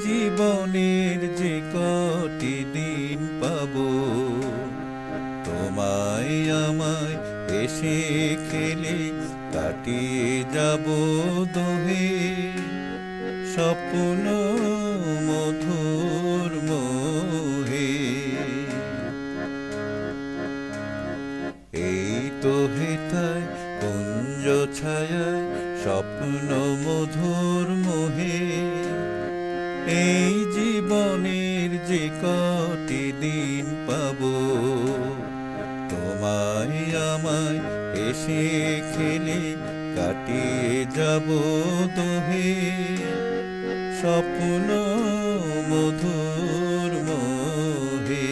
জীবনের যে কটি দিন পাবো, তোমায় আমায় এসে খেলে কাটিয়ে যাব দোহে, স্বপ্ন মধুর মোহে। এই তো হেথায় কুঞ্জ ছায়ায় স্বপ্ন মধুর মোহে, এই জীবনের যে কটি দিন পাবো, তোমায় আমায় এসে খেলে কাটিয়ে যাব দোহে, স্বপ্ন মধুর মোহে।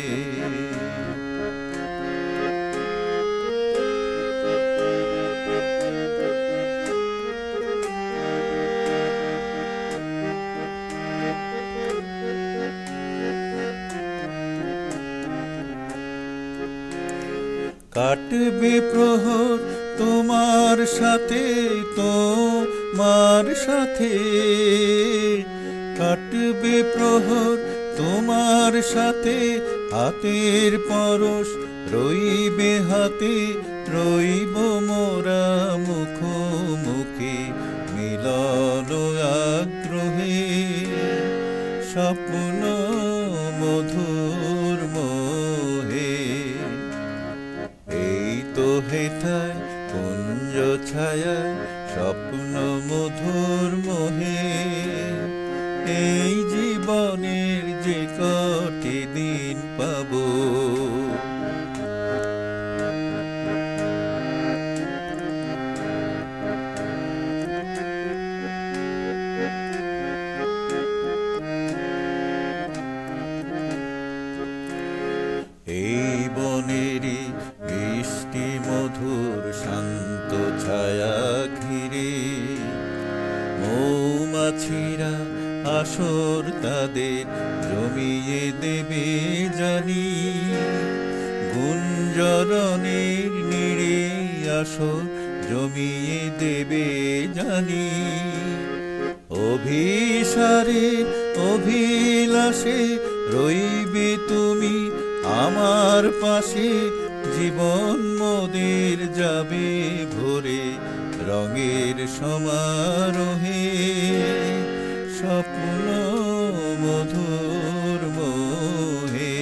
কাটবে প্রহর তোমার সাথে, তোমার সাথে কাটবে প্রহর তোমার সাথে, হাতের পরশ রইবে হাতে, রইব মোরা মুখোমুখি মিলন আগ্রহে, স্বপ্ন মধুর মোহে। এই তো হেথায় কুঞ্জ ছায়ায় স্বপ্ন মধুর মোহে, এই জীবনের যে কটি দিন পাবো, এই বনেরই বৃষ্টি মধুর শান্ত ছায়া ঘিরে, মৌমাছিরা আসর তাদের জমিয়ে দেবে জানি, গুঞ্জরণের নীড়ে আসর জমিয়ে দেবে জানি, অভিসারে অভিলাষে রইবে তুমি আমার পাশে, জীবন মোদের যাবে ভরে রঙের সমারোহে, স্বপ্ন মধুর মোহে।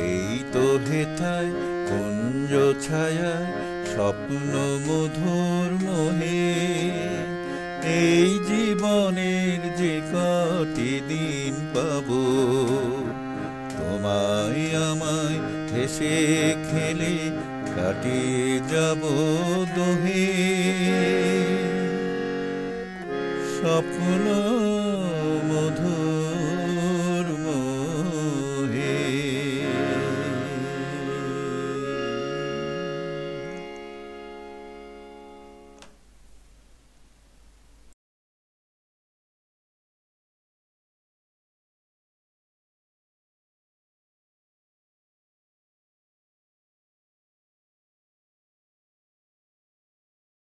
এই তো হেথায় কুঞ্জ ছায়ায় স্বপ্ন মধুর মোহে, এই জীবনের যে কটি দিন পাবো, তোমায় আমায় হেসে খেলে কাটিয়ে যাব দোহে, স্বপ্ন